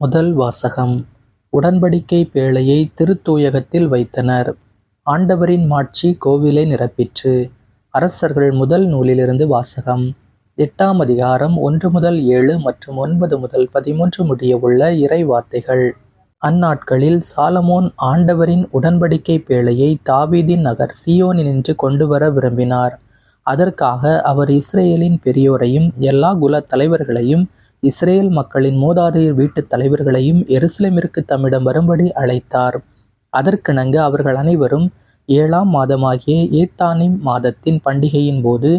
முதல் வாசகம். உடன்படிக்கை பேழையை திருத்தூயகத்தில் வைத்தனர். ஆண்டவரின் மாட்சி கோவிலை நிரப்பிற்று. அரசர்கள் முதல் நூலிலிருந்து வாசகம். 8ஆம் அதிகாரம் 1 முதல் 7 மற்றும் 9 முதல் 13 முடிய உள்ள இறை வார்த்தைகள். அந்நாட்களில் சாலமோன் ஆண்டவரின் உடன்படிக்கை பேழையை தாவீதின் நகர் சீயோனினின்று கொண்டு வர விரும்பினார். அதற்காக அவர் இஸ்ரேலின் பெரியோரையும் எல்லா குலத் தலைவர்களையும் இஸ்ரேல் மக்களின் மூதாதையர் வீட்டுத் தலைவர்களையும் எருசலேமிற்கு தம்மிடம் வரும்படி அழைத்தார். அதற்கிணங்க அவர்கள் அனைவரும் 7ஆம் மாதமாகிய ஏத்தானிம் மாதத்தின் பண்டிகையின் போது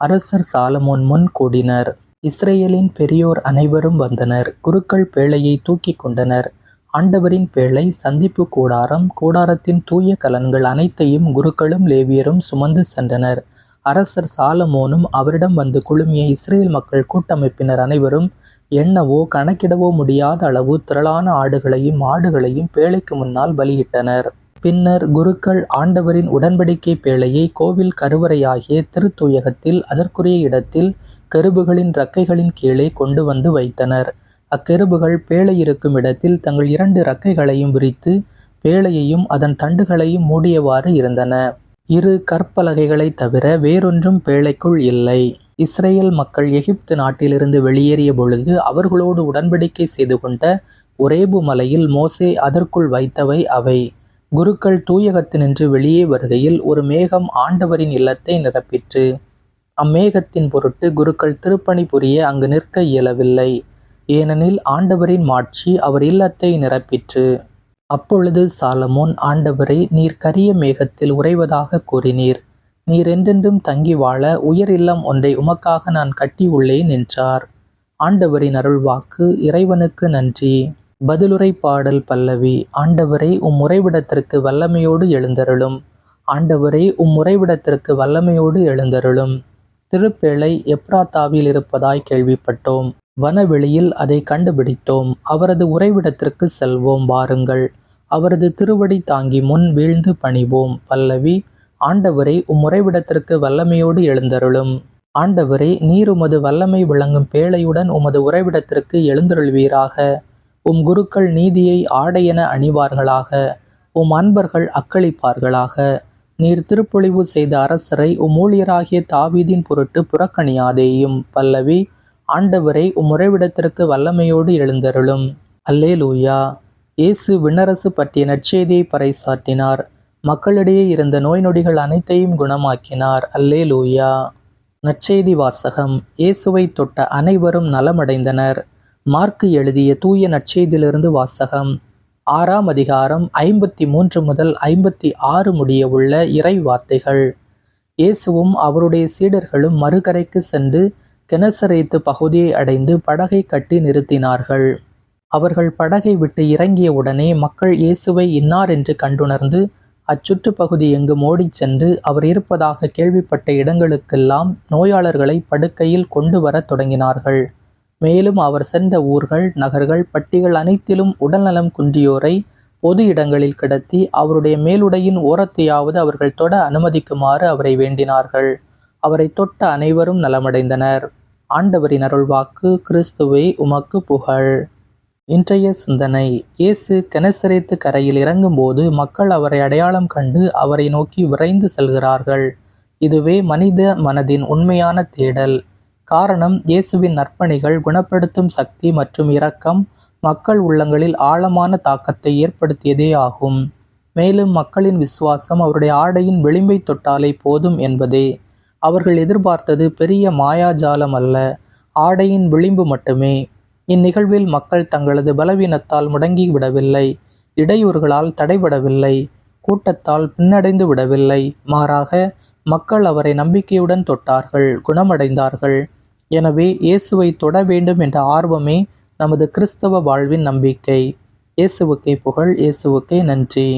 அரசர் சாலமோன் முன் கூடினர். இஸ்ரேலின் பெரியோர் அனைவரும் வந்தனர். குருக்கள் பேழையை தூக்கி கொண்டனர். ஆண்டவரின் பேழை, சந்திப்பு கூடாரம், கூடாரத்தின் தூய கலன்கள் அனைத்தையும் குருக்களும் லேவியரும் சுமந்து சென்றனர். அரசர் சாலமோனும் அவரிடம் வந்து குழுமிய இஸ்ரேல் மக்கள் கூட்டமைப்பினர் அனைவரும் எண்ணவோ கணக்கிடவோ முடியாத அளவு திரளான ஆடுகளையும் மாடுகளையும் பேழைக்கு முன்னால் பலியிட்டனர். பின்னர் குருக்கள் ஆண்டவரின் உடன்படிக்கை பேழையை கோவில் கருவறையாகிய திருத்தூயகத்தில் அதற்குரிய இடத்தில் கெருபுகளின் இறக்கைகளின் கீழே கொண்டு வந்து வைத்தனர். அக்கெருபுகள் பேழை இருக்கும் இடத்தில் தங்கள் 2 இறக்கைகளையும் விரித்து பேழையையும் அதன் தண்டுகளையும் மூடியவாறு இருந்தன. 2 கற்பலகைகளை தவிர வேறொன்றும் பேழைக்குள் இல்லை. இஸ்ரேல் மக்கள் எகிப்து நாட்டிலிருந்து வெளியேறிய பொழுது அவர்களோடு உடன்படிக்கை செய்து கொண்ட ஒரேபு மலையில் மோசே அதற்குள் வைத்தவை அவை. குருக்கள் தூயகத்தினின்று வெளியே வருகையில் ஒரு மேகம் ஆண்டவரின் இல்லத்தை நிரப்பிற்று. அம்மேகத்தின் பொருட்டு குருக்கள் திருப்பணி புரிய அங்கு நிற்க இயலவில்லை. ஏனெனில் ஆண்டவரின் மாட்சி அவர் இல்லத்தை நிரப்பிற்று. அப்பொழுது சாலமோன், ஆண்டவரே, நீர் கரிய மேகத்தில் உறைவதாக கூறினீர். நீர் என்றென்றும் தங்கி வாழ உயர் இல்லம் ஒன்றை உமக்காக நான் கட்டியுள்ளேன் என்றார். ஆண்டவரின் அருள்வாக்கு. இறைவனுக்கு நன்றி. பதிலுரை பாடல் பல்லவி. ஆண்டவரே, உம் உறைவிடத்திற்கு வல்லமையோடு எழுந்தருளும். ஆண்டவரே, உம் உறைவிடத்திற்கு வல்லமையோடு எழுந்தருளும். திருப்பேழை எப்ராத்தாவில் இருப்பதாய் கேள்விப்பட்டோம். வனவெளியில் அதை கண்டுபிடித்தோம். அவரது உறைவிடத்திற்கு செல்வோம், வாருங்கள். அவரது திருவடி தாங்கி முன் வீழ்ந்து பணிவோம். பல்லவி. ஆண்டவரே, உம் உறைவிடத்திற்கு வல்லமையோடு எழுந்தருளும். ஆண்டவரே, நீர் உமது வல்லமை விளங்கும் பேழையுடன் உமது உறைவிடத்திற்கு எழுந்தருள்வீராக. உம் குருக்கள் நீதியை ஆடையென அணிவார்களாக. உம் அன்பர்கள் அக்களிப்பார்களாக. நீர் திருப்பொழிவு செய்த அரசரை உம் ஊழியராகிய தாவீதின் பொருட்டு புறக்கணியாதேயும். பல்லவி. ஆண்டவரே, உம் உறைவிடத்திற்கு வல்லமையோடு எழுந்தருளும். அல்லேலூயா. இயேசு விண்ணரசு பற்றிய நற்செய்தியை பறைசாற்றினார். மக்களிடையே இருந்த நோய் நொடிகள் அனைத்தையும் குணமாக்கினார். அல்லேலூயா. நற்செய்தி வாசகம். இயேசுவை தொட்ட அனைவரும் நலமடைந்தனர். மார்க்கு எழுதிய தூய நற்செய்தியிலிருந்து வாசகம். 6ஆம் அதிகாரம் 53 முதல் 56 முடிய உள்ள இறை வார்த்தைகள். இயேசுவும் அவருடைய சீடர்களும் மறுகரைக்கு சென்று கெனசரேத்து பகுதியை அடைந்து படகை கட்டி நிறுத்தினார்கள். அவர்கள் படகை விட்டு இறங்கிய உடனே மக்கள் இயேசுவை இன்னார் என்று கண்டுணர்ந்து அச்சுற்று பகுதி எங்கும் ஓடிச் சென்று அவர் இருப்பதாக கேள்விப்பட்ட இடங்களுக்கெல்லாம் நோயாளர்களை படுக்கையில் கொண்டு வர தொடங்கினார்கள். மேலும் அவர் சென்ற ஊர்கள், நகர்கள், பட்டிகள் அனைத்திலும் உடல்நலம் குன்றியோரை பொது இடங்களில் கிடத்தி அவருடைய மேலுடையின் ஓரத்தையாவது அவர்கள் தொட அனுமதிக்குமாறு அவரை வேண்டினார்கள். அவரை தொட்ட அனைவரும் நலமடைந்தனர். ஆண்டவரின் அருள்வாக்கு. கிறிஸ்துவே, உமக்கு புகழ். இன்றைய சிந்தனை. இயேசு கெனசரேத்து கரையில் இறங்கும்போது மக்கள் அவரை அடையாளம் கண்டு அவரை நோக்கி விரைந்து செல்கிறார்கள். இதுவே மனித மனதின் உண்மையான தேடல். காரணம், இயேசுவின் நற்பணிகள், குணப்படுத்தும் சக்தி மற்றும் இரக்கம் மக்கள் உள்ளங்களில் ஆழமான தாக்கத்தை ஏற்படுத்தியதே ஆகும். மேலும் மக்களின் விசுவாசம் அவருடைய ஆடையின் விளிம்பை தொட்டாலே போதும் என்பதே. அவர்கள் எதிர்பார்த்தது பெரிய மாயாஜாலம் அல்ல, ஆடையின் விளிம்பு மட்டுமே. இந்நிகழ்வில் மக்கள் தங்களது பலவீனத்தால் முடங்கி விடவில்லை, இடையூறுகளால் தடைபடவில்லை, கூட்டத்தால் பின்னடைந்து விடவில்லை. மாறாக மக்கள் அவரை நம்பிக்கையுடன் தொட்டார்கள், குணமடைந்தார்கள். எனவே இயேசுவை தொட வேண்டும் என்ற ஆர்வமே நமது கிறிஸ்தவ வாழ்வின் நம்பிக்கை. இயேசுவுக்கே புகழ். இயேசுவுக்கே நன்றி.